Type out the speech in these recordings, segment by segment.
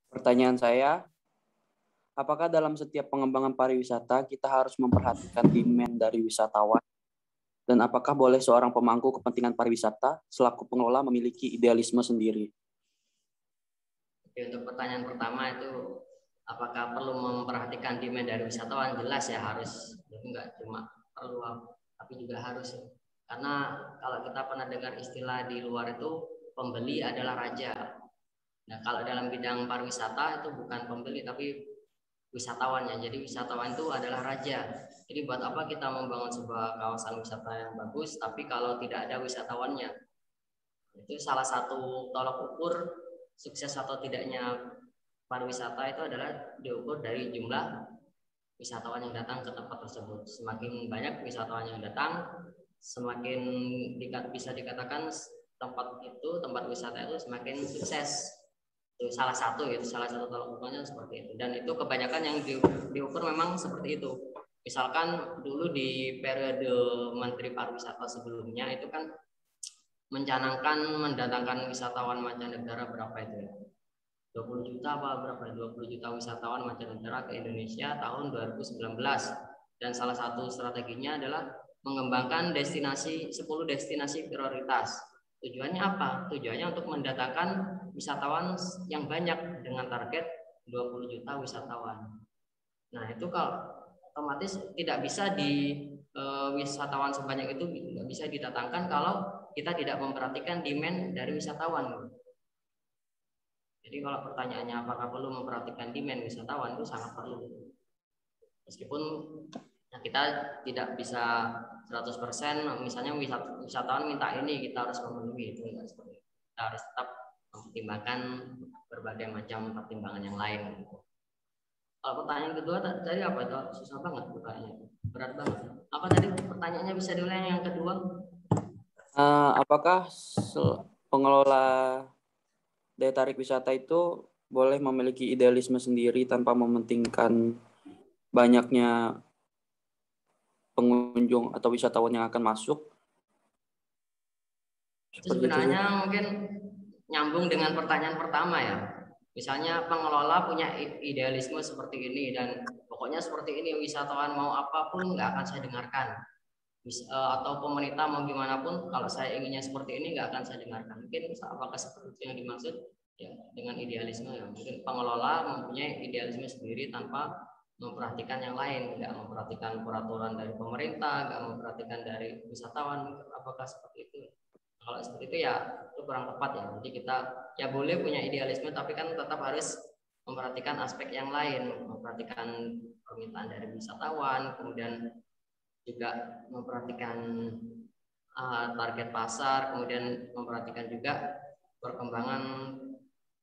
Pertanyaan saya, apakah dalam setiap pengembangan pariwisata kita harus memperhatikan demand dari wisatawan? Dan apakah boleh seorang pemangku kepentingan pariwisata selaku pengelola memiliki idealisme sendiri? Oke, untuk pertanyaan pertama itu apakah perlu memperhatikan demand dari wisatawan? Jelas ya harus. Jadi nggak cuma perlu tapi juga harus. Karena kalau kita pernah dengar istilah di luar itu pembeli adalah raja. Nah, kalau dalam bidang pariwisata itu bukan pembeli tapi wisatawannya. Jadi wisatawan itu adalah raja. Jadi buat apa kita membangun sebuah kawasan wisata yang bagus tapi kalau tidak ada wisatawannya? Itu salah satu tolak ukur sukses atau tidaknya pariwisata itu adalah diukur dari jumlah wisatawan yang datang ke tempat tersebut. Semakin banyak wisatawan yang datang, semakin bisa dikatakan tempat wisata itu semakin sukses. Itu salah satu tolak ukurnya seperti itu. Dan itu kebanyakan yang diukur memang seperti itu. Misalkan dulu di periode Menteri Pariwisata sebelumnya itu kan mencanangkan mendatangkan wisatawan mancanegara berapa itu ya? 20 juta apa berapa? 20 juta wisatawan mancanegara ke Indonesia tahun 2019. Dan salah satu strateginya adalah mengembangkan 10 destinasi prioritas. Tujuannya apa? Tujuannya untuk mendatangkan wisatawan yang banyak dengan target 20 juta wisatawan. Nah, itu kalau otomatis tidak bisa wisatawan sebanyak itu tidak bisa didatangkan kalau kita tidak memperhatikan demand dari wisatawan. Jadi kalau pertanyaannya apakah perlu memperhatikan demand wisatawan, itu sangat perlu. Meskipun kita tidak bisa 100%, misalnya wisatawan minta ini kita harus memenuhi, itu enggak seperti itu. Kita harus tetap mempertimbangkan berbagai macam pertimbangan yang lain. Kalau pertanyaan kedua tadi apa itu? Susah banget pertanyaannya. Berat banget. Apa tadi pertanyaannya, bisa diulang yang kedua? Apakah pengelola daya tarik wisata itu boleh memiliki idealisme sendiri tanpa mementingkan banyaknya pengunjung atau wisatawan yang akan masuk? Itu sebenarnya mungkin nyambung dengan pertanyaan pertama ya. Misalnya pengelola punya idealisme seperti ini dan pokoknya seperti ini, wisatawan mau apapun nggak akan saya dengarkan. Atau pemerintah mau gimana pun kalau saya inginnya seperti ini nggak akan saya dengarkan. Mungkin apakah seperti itu yang dimaksud ya dengan idealisme ya? Mungkin pengelola mempunyai idealisme sendiri tanpa memperhatikan yang lain, nggak memperhatikan peraturan dari pemerintah, nggak memperhatikan dari wisatawan. Apakah seperti itu? Kalau seperti itu ya itu kurang tepat ya. Jadi kita ya boleh punya idealisme tapi kan tetap harus memperhatikan aspek yang lain, memperhatikan permintaan dari wisatawan, kemudian juga memperhatikan target pasar, kemudian memperhatikan juga perkembangan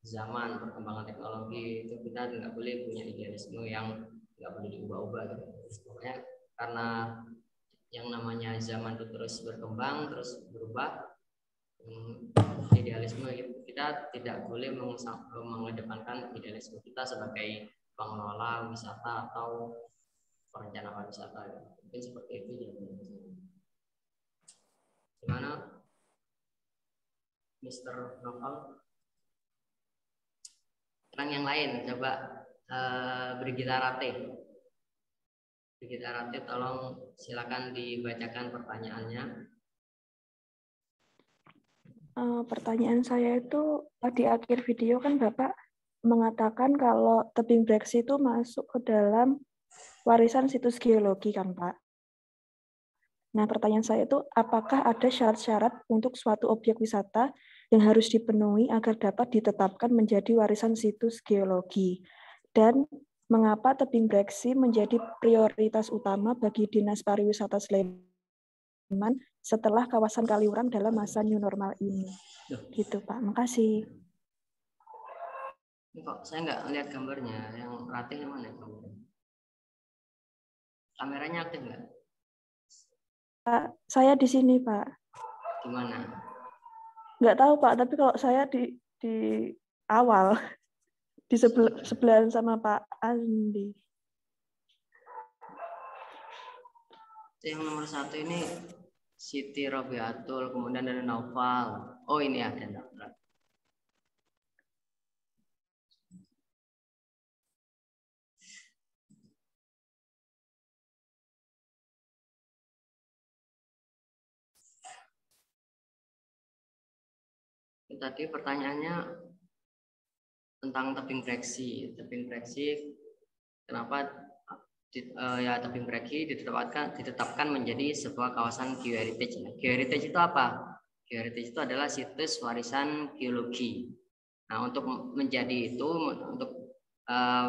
zaman, perkembangan teknologi. Itu kita nggak boleh punya idealisme yang nggak boleh diubah-ubah gitu. Pokoknya karena yang namanya zaman itu terus berkembang, terus berubah, idealisme kita tidak boleh mengedepankan idealisme kita sebagai pengelola wisata atau perencana pariwisata. Mungkin seperti itu ya. Gimana Mr. Novel? Yang lain coba Brigita Rate. Brigita Rate, tolong silakan dibacakan pertanyaannya. Pertanyaan saya itu di akhir video kan Bapak mengatakan kalau tebing Breksi itu masuk ke dalam warisan situs geologi kan Pak. Nah pertanyaan saya itu apakah ada syarat-syarat untuk suatu objek wisata yang harus dipenuhi agar dapat ditetapkan menjadi warisan situs geologi? Dan mengapa tebing Breksi menjadi prioritas utama bagi Dinas Pariwisata Sleman setelah kawasan Kaliurang dalam masa new normal ini? Gitu Pak, makasih. Ini kok saya nggak lihat gambarnya, yang Ratih yang mana gambarnya? Kameranya aktif nggak? Pak, saya di sini Pak. Di mana? Nggak tahu Pak, tapi kalau saya di awal di sebelahan sama Pak Andi. Yang nomor 1 ini Siti Robiatul, kemudian ada Naufal. Oh ini ada. Tadi pertanyaannya tentang tebing breksi. Tebing breksi, kenapa ya tebing breksi ditetapkan menjadi sebuah kawasan geoheritage. Geoheritage itu apa? Geoheritage itu adalah situs warisan geologi. Nah, untuk menjadi itu, untuk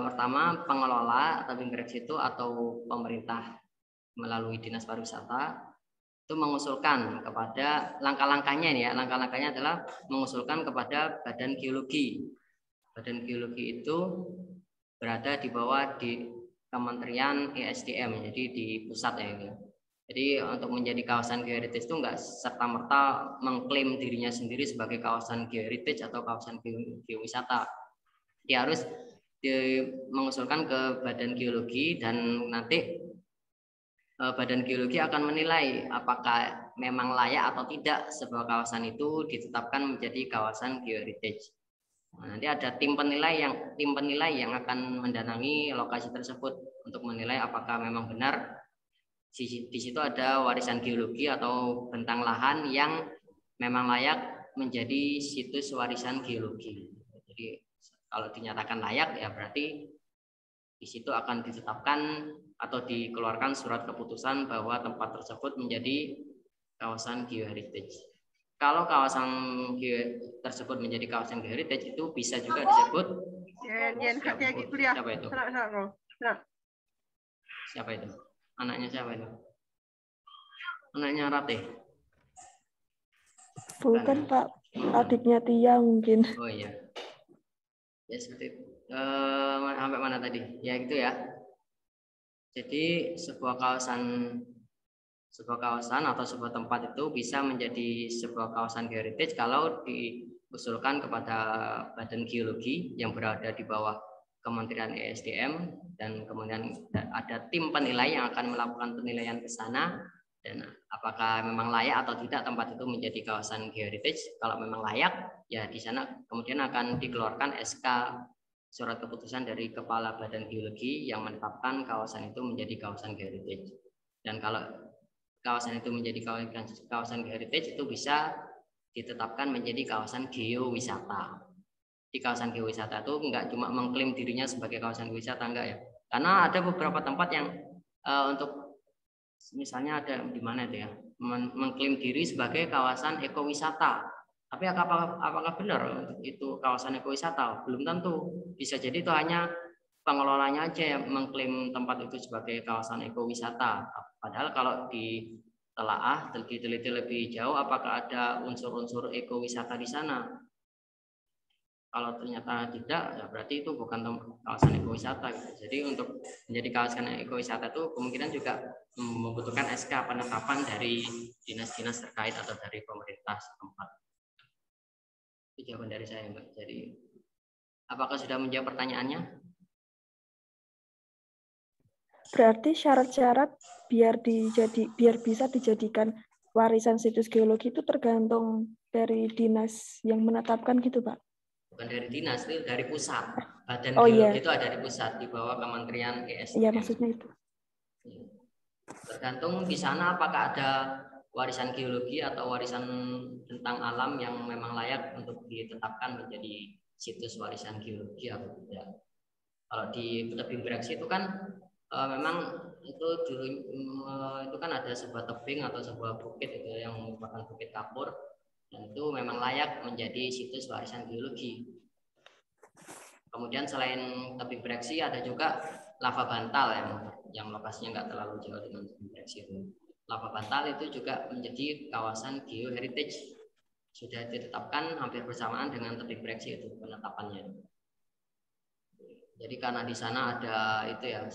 pertama pengelola tebing breksi itu atau pemerintah melalui Dinas Pariwisata itu mengusulkan kepada langkah-langkahnya ini ya, langkah-langkahnya adalah mengusulkan kepada Badan Geologi. Badan Geologi itu berada di bawah di Kementerian ESDM, jadi di pusat ya ini. Jadi untuk menjadi kawasan geoheritage itu enggak serta-merta mengklaim dirinya sendiri sebagai kawasan geoheritage atau kawasan geowisata. Dia harus mengusulkan ke Badan Geologi dan nanti Badan Geologi akan menilai apakah memang layak atau tidak sebuah kawasan itu ditetapkan menjadi kawasan geoheritage. Nah, nanti ada tim penilai yang akan mendatangi lokasi tersebut untuk menilai apakah memang benar di situ ada warisan geologi atau bentang lahan yang memang layak menjadi situs warisan geologi. Jadi kalau dinyatakan layak ya berarti di situ akan ditetapkan atau dikeluarkan surat keputusan bahwa tempat tersebut menjadi kawasan geoheritage. Kalau kawasan tersebut menjadi kawasan geoheritage itu bisa juga disebut siapa itu? Siapa itu? Anaknya siapa itu? Anaknya Ratih? Bukan Pak, adiknya Tia mungkin. Oh iya. Ya seperti sampai mana tadi? Ya gitu ya. Jadi sebuah kawasan atau sebuah tempat itu bisa menjadi sebuah kawasan geoheritage kalau diusulkan kepada Badan Geologi yang berada di bawah Kementerian ESDM, dan kemudian ada tim penilai yang akan melakukan penilaian ke sana dan apakah memang layak atau tidak tempat itu menjadi kawasan geoheritage. Kalau memang layak, ya di sana kemudian akan dikeluarkan SK surat keputusan dari Kepala Badan Geologi yang menetapkan kawasan itu menjadi kawasan geoheritage. Dan kalau kawasan itu menjadi kawasan geoheritage itu bisa ditetapkan menjadi kawasan geowisata. Di kawasan geowisata itu enggak cuma mengklaim dirinya sebagai kawasan wisata, enggak ya. Karena ada beberapa tempat yang untuk misalnya ada di mana itu ya, mengklaim diri sebagai kawasan ekowisata. Tapi apakah benar itu kawasan ekowisata? Belum tentu. Bisa jadi itu hanya pengelolanya aja yang mengklaim tempat itu sebagai kawasan ekowisata. Padahal kalau ditelaah, diteliti lebih jauh, apakah ada unsur-unsur ekowisata di sana? Kalau ternyata tidak, ya berarti itu bukan kawasan ekowisata. Jadi untuk menjadi kawasan ekowisata itu kemungkinan juga membutuhkan SK penetapan dari dinas-dinas terkait atau dari pemerintah setempat. Itu jawaban dari saya, Mbak. Jadi, apakah sudah menjawab pertanyaannya? Berarti syarat-syarat biar bisa dijadikan warisan situs geologi itu tergantung dari dinas yang menetapkan gitu, Pak? Bukan dari dinas, itu dari pusat. Badan geologi itu ada di pusat, di bawah Kementerian ESDM. Iya, maksudnya itu. Tergantung di sana apakah ada warisan geologi atau warisan tentang alam yang memang layak untuk ditetapkan menjadi situs warisan geologi atau tidak. Kalau di tebing breksi itu kan memang itu dulu itu kan ada sebuah tebing atau sebuah bukit itu yang merupakan bukit kapur, dan itu memang layak menjadi situs warisan geologi. Kemudian selain tebing breksi ada juga lava bantal yang lokasinya nggak terlalu jauh dengan tebing breksi itu. Lava bantal itu juga menjadi kawasan geoheritage, sudah ditetapkan hampir bersamaan dengan tebing breksi itu penetapannya. Jadi karena di sana ada itu ya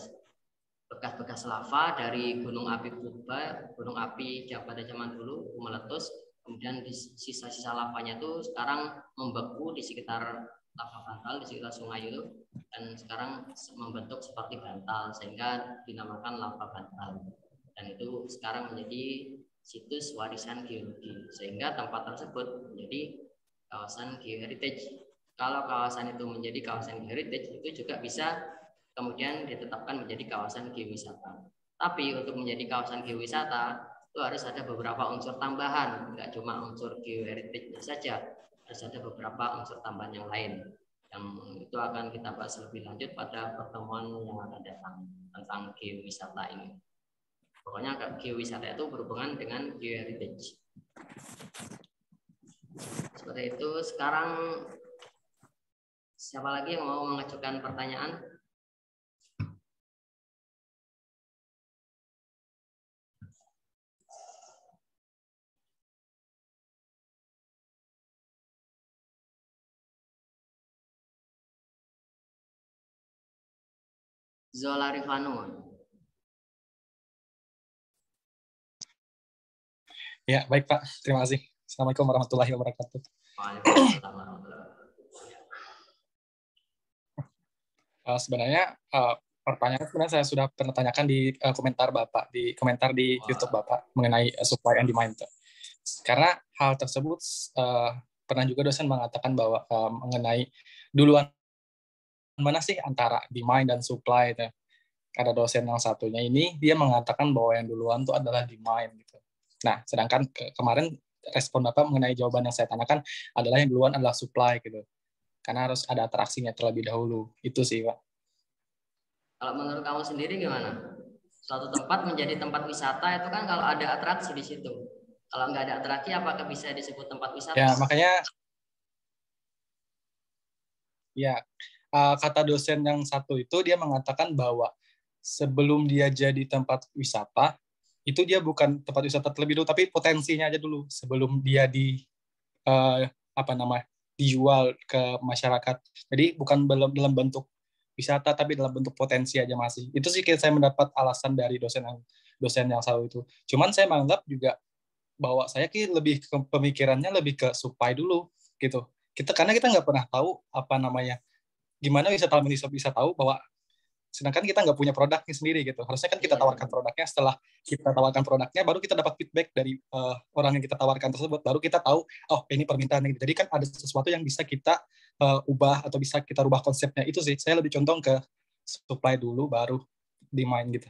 bekas-bekas lava dari gunung api purba, gunung api pada zaman dulu meletus, kemudian sisa-sisa lavanya itu sekarang membeku di sekitar lava bantal, di sekitar sungai itu, dan sekarang membentuk seperti bantal sehingga dinamakan lava bantal. Dan itu sekarang menjadi situs warisan geologi, sehingga tempat tersebut menjadi kawasan geoheritage. Kalau kawasan itu menjadi kawasan geoheritage, itu juga bisa kemudian ditetapkan menjadi kawasan geowisata. Tapi untuk menjadi kawasan geowisata itu harus ada beberapa unsur tambahan, enggak cuma unsur geoheritage saja. Terus ada beberapa unsur tambahan yang lain yang itu akan kita bahas lebih lanjut pada pertemuan yang akan datang tentang geowisata ini. Pokoknya geowisata itu berhubungan dengan geoheritage. Seperti itu. Sekarang siapa lagi yang mau mengajukan pertanyaan? Zola Rifano. Ya, baik Pak. Terima kasih. Assalamualaikum warahmatullahi wabarakatuh. Waalaikumsalam warahmatullahi wabarakatuh. Sebenarnya pertanyaan sebenarnya saya sudah pernah tanyakan di komentar Bapak, di komentar di YouTube Bapak mengenai supply and demand. Karena hal tersebut pernah juga dosen mengatakan bahwa mengenai duluan mana sih antara demand dan supply itu. Ada dosen yang satunya ini dia mengatakan bahwa yang duluan itu adalah demand gitu. Nah, sedangkan kemarin respon Bapak mengenai jawaban yang saya tanyakan adalah yang duluan adalah supply gitu. Karena harus ada atraksinya terlebih dahulu. Itu sih, Pak. Kalau menurut kamu sendiri gimana? Suatu tempat menjadi tempat wisata itu kan kalau ada atraksi di situ. Kalau nggak ada atraksi, apakah bisa disebut tempat wisata? Ya, makanya ya kata dosen yang satu itu dia mengatakan bahwa sebelum dia jadi tempat wisata, itu dia bukan tempat wisata terlebih dulu, tapi potensinya aja dulu sebelum dia dijual ke masyarakat. Jadi bukan dalam bentuk wisata, tapi dalam bentuk potensi aja masih. Itu sih saya mendapat alasan dari dosen yang selalu itu. Cuman saya menganggap juga bahwa saya lebih ke pemikirannya lebih ke supply dulu gitu. Karena kita nggak pernah tahu gimana wisatawan bisa tahu bahwa sedangkan kita nggak punya produknya sendiri gitu. Harusnya kan kita tawarkan produknya, setelah kita tawarkan produknya baru kita dapat feedback dari orang yang kita tawarkan tersebut, baru kita tahu ini permintaan gitu. Jadi kan ada sesuatu yang bisa kita ubah atau bisa kita rubah konsepnya. Itu sih saya lebih condong ke supply dulu baru demand gitu.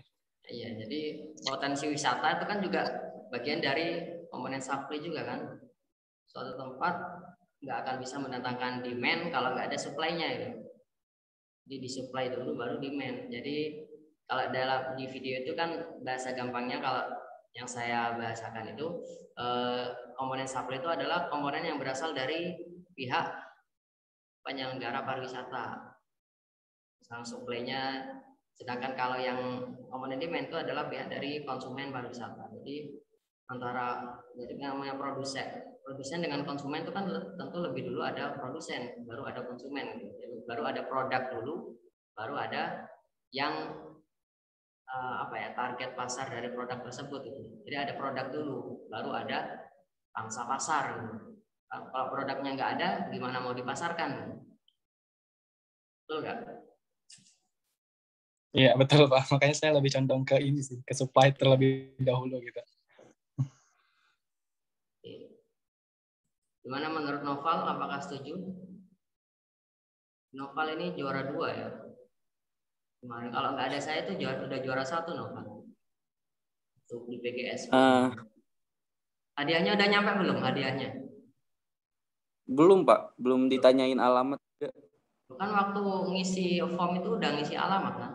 Iya, jadi potensi wisata itu kan juga bagian dari komponen supply juga kan. Suatu tempat nggak akan bisa mendatangkan demand kalau nggak ada supply-nya gitu. Jadi disupply dulu baru demand. Jadi kalau di video itu kan bahasa gampangnya kalau yang saya bahasakan itu komponen supply itu adalah komponen yang berasal dari pihak penyelenggara pariwisata. Misalnya supply-nya, sedangkan kalau yang komponen demand itu adalah pihak dari konsumen pariwisata. Jadi antara namanya produsen dengan konsumen itu kan tentu lebih dulu ada produsen, baru ada konsumen, baru ada produk dulu, baru ada yang target pasar dari produk tersebut. Jadi ada produk dulu, baru ada pangsa pasar. Kalau produknya nggak ada, gimana mau dipasarkan? Betul nggak? Iya betul Pak. Makanya saya lebih condong ke ini sih, ke supply terlebih dahulu gitu. Gimana menurut Noval? Apakah setuju? Noval ini juara 2 ya. Kemarin kalau nggak ada saya tuh udah juara 1 Noval. Untuk di PGS. Hadiahnya udah nyampe belum hadiahnya? Belum Pak, belum ditanyain alamat. Kan waktu ngisi form itu udah ngisi alamat kan?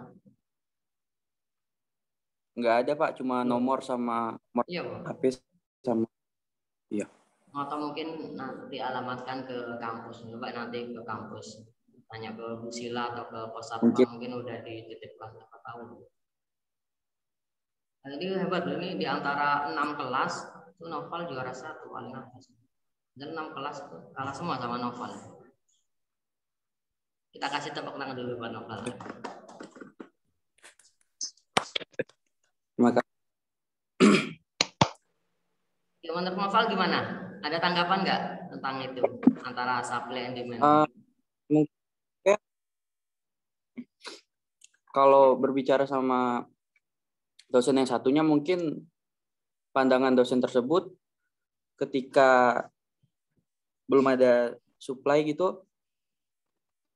Nggak ada Pak, cuma nomor sama HP sama. Iya. Atau mungkin nanti alamatkan ke kampus, coba nanti ke kampus tanya ke Bu Sila atau ke pos satpam, mungkin udah dititipkan, apa tahu. Nah, jadi hebat ini di antara 6 kelas itu Noval juara 1 paling atas. Dan 6 kelas itu kalah semua sama Noval. Kita kasih tepuk tangan dulu buat Noval. Terima kasih. Menurut Noval gimana? Ada tanggapan nggak tentang itu antara supply and demand? Mungkin kalau berbicara sama dosen yang satunya, mungkin pandangan dosen tersebut ketika belum ada supply gitu,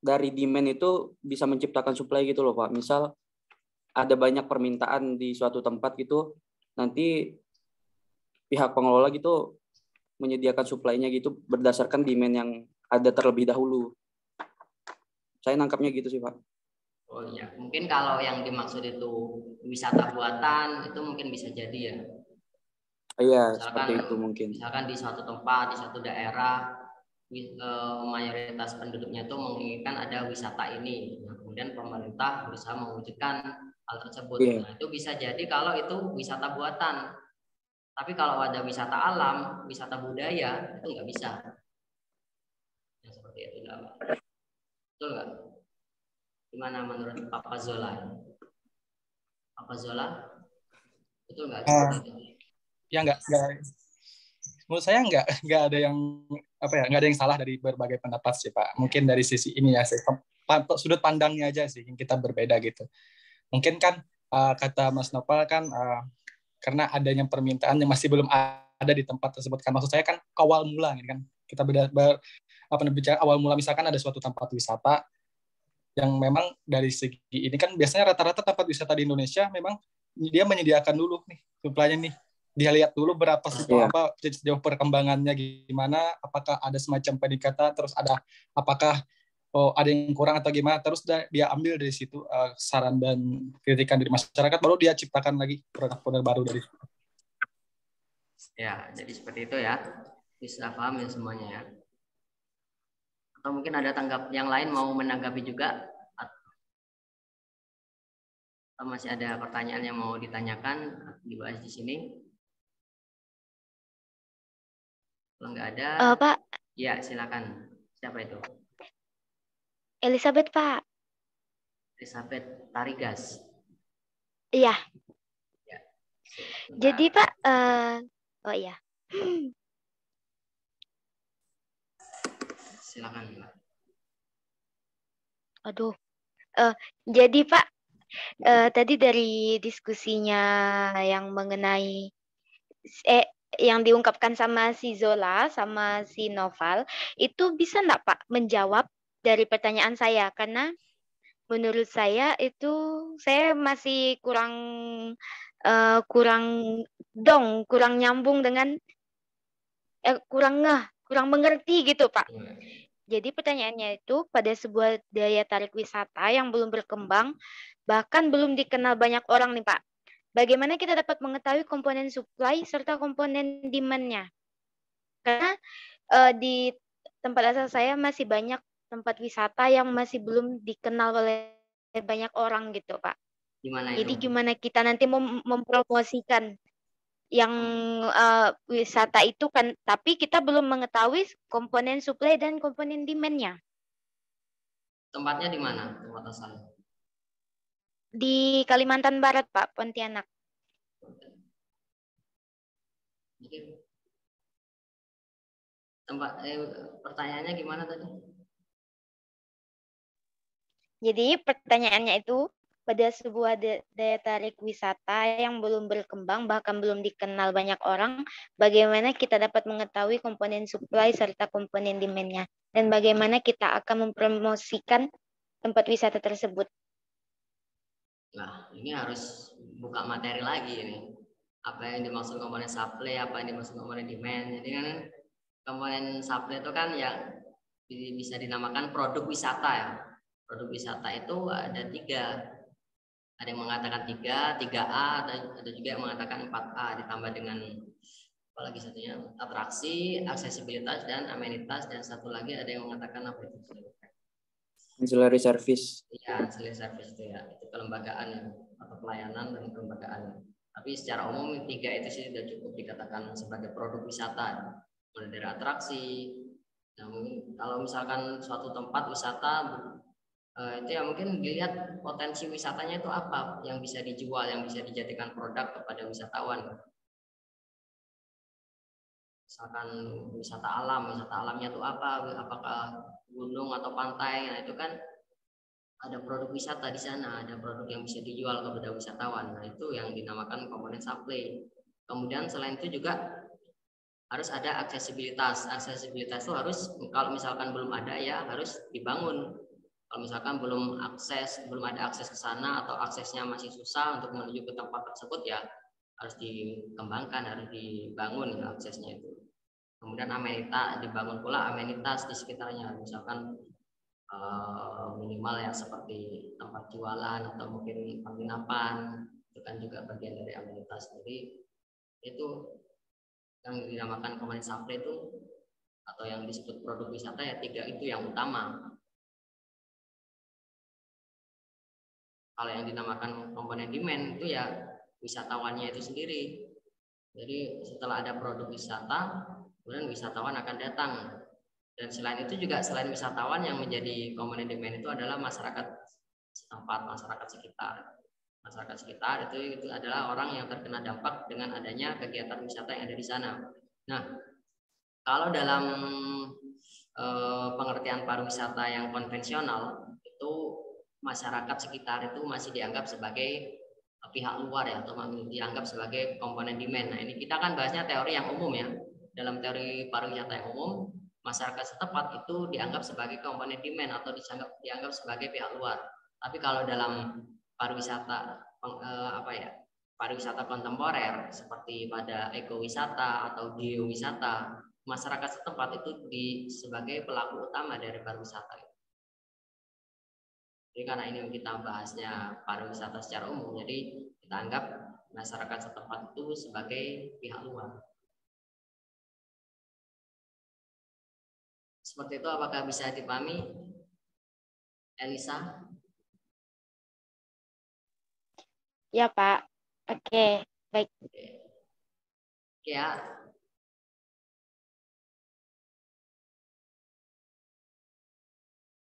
dari demand itu bisa menciptakan supply gitu loh Pak. Misal ada banyak permintaan di suatu tempat gitu, nanti pihak pengelola gitu menyediakan supply-nya gitu berdasarkan demand yang ada terlebih dahulu. Saya nangkapnya gitu sih, Pak. Oh iya, mungkin kalau yang dimaksud itu wisata buatan itu mungkin bisa jadi ya. Iya, Misalkan, seperti itu mungkin. Misalkan di suatu tempat, di suatu daerah, mayoritas penduduknya itu menginginkan ada wisata ini. Nah, kemudian pemerintah berusaha mewujudkan hal tersebut. Iya. Nah, itu bisa jadi kalau itu wisata buatan. Tapi kalau ada wisata alam, wisata budaya, itu nggak bisa. Ya, seperti itu. Betul nggak? Gimana menurut Papa Zola? Papa Zola? Betul nggak? Ya nggak. Menurut saya nggak ada yang nggak ada yang salah dari berbagai pendapat sih Pak. Mungkin dari sisi ini ya sih, sudut pandangnya aja sih yang kita berbeda gitu. Mungkin kan kata Mas Nopal kan karena adanya permintaan yang masih belum ada di tempat tersebut kan. Maksud saya kan awal mula gitu kan. Kita bicara awal mula, misalkan ada suatu tempat wisata yang memang dari segi ini kan biasanya rata-rata tempat wisata di Indonesia memang dia menyediakan dulu nih supply-nya nih. Dia lihat dulu berapa sejauh perkembangannya gimana, apakah ada semacam peningkatan, terus ada apakah ada yang kurang atau gimana, terus dia ambil dari situ saran dan kritikan dari masyarakat, baru dia ciptakan lagi produk-produk baru dari situ. Ya, jadi seperti itu ya. Bisa paham ya semuanya ya. Atau mungkin ada yang lain mau menanggapi juga? Atau masih ada pertanyaan yang mau ditanyakan, dibahas di sini? Kalau nggak ada, Pak. Ya silakan. Siapa itu? Elizabeth, Pak. Elizabeth Tarigas. Iya. Ya. Jadi Pak, oh iya. Silakan. Aduh. Jadi Pak, tadi dari diskusinya yang mengenai yang diungkapkan sama si Zola sama si Noval, itu bisa enggak Pak menjawab dari pertanyaan saya? Karena menurut saya itu saya masih kurang nyambung dengan kurang mengerti gitu Pak. Jadi pertanyaannya itu pada sebuah daya tarik wisata yang belum berkembang, bahkan belum dikenal banyak orang nih Pak. Bagaimana kita dapat mengetahui komponen supply serta komponen demand-nya? Karena di tempat asal saya masih banyak tempat wisata yang masih belum dikenal oleh banyak orang gitu Pak. Jadi gimana kita nanti mempromosikan yang wisata itu kan, tapi kita belum mengetahui komponen supply dan komponen demand-nya. Tempatnya di mana? Tempat asal? Di Kalimantan Barat, Pak, Pontianak. Pertanyaannya gimana tadi? Jadi pertanyaannya itu, pada sebuah daya tarik wisata yang belum berkembang, bahkan belum dikenal banyak orang, bagaimana kita dapat mengetahui komponen supply serta komponen demand-nya, dan bagaimana kita akan mempromosikan tempat wisata tersebut. Nah, ini harus buka materi lagi ini. Apa yang dimaksud komponen supply, apa yang dimaksud komponen demand. Jadi kan komponen supply itu kan yang bisa dinamakan produk wisata ya. Produk wisata itu ada 3. Ada yang mengatakan 3A, ada juga yang mengatakan 4A, ditambah dengan apa lagi satunya, atraksi, aksesibilitas, dan amenitas, dan satu lagi ada yang mengatakan apa itu? Ancillary service. Iya, ancillary service itu ya, itu kelembagaan ya, atau pelayanan dan kelembagaan. Tapi secara umum 3 itu sih sudah cukup dikatakan sebagai produk wisata, mulai dari atraksi. Nah, kalau misalkan suatu tempat wisata itu ya mungkin dilihat potensi wisatanya itu apa yang bisa dijual, yang bisa dijadikan produk kepada wisatawan. Misalkan wisata alamnya itu apa, apakah gunung atau pantai. Nah itu kan ada produk wisata di sana, ada produk yang bisa dijual kepada wisatawan. Nah itu yang dinamakan komponen supply. Kemudian selain itu juga harus ada aksesibilitas. Aksesibilitas itu harus, kalau misalkan belum ada ya harus dibangun. Kalau misalkan belum ada akses ke sana atau aksesnya masih susah untuk menuju ke tempat tersebut ya harus dikembangkan, harus dibangun ya aksesnya itu. Kemudian dibangun pula amenitas di sekitarnya, misalkan minimal ya seperti tempat jualan atau mungkin penginapan, itu kan juga bagian dari amenitas. Jadi itu yang dinamakan komponen supply itu atau yang disebut produk wisata ya 3 itu yang utama. Kalau yang dinamakan komponen demand itu ya wisatawannya itu sendiri. Jadi setelah ada produk wisata, kemudian wisatawan akan datang. Dan selain itu juga selain wisatawan yang menjadi komponen demand itu adalah masyarakat setempat, masyarakat sekitar. Masyarakat sekitar itu adalah orang yang terkena dampak dengan adanya kegiatan wisata yang ada di sana. Nah, kalau dalam pengertian pariwisata yang konvensional itu masyarakat sekitar itu masih dianggap sebagai pihak luar ya, atau dianggap sebagai komponen demand. Nah, ini kita kan bahasnya teori yang umum ya. Dalam teori pariwisata yang umum, masyarakat setempat itu dianggap sebagai komponen demand atau dianggap sebagai pihak luar. Tapi kalau dalam pariwisata pariwisata kontemporer seperti pada ekowisata atau geowisata, masyarakat setempat itu sebagai pelaku utama dari pariwisata. Jadi karena ini kita bahasnya pariwisata secara umum, jadi kita anggap masyarakat setempat itu sebagai pihak luar. Seperti itu, apakah bisa dipahami, Elisa? Ya, Pak. Oke, baik. Oke ya,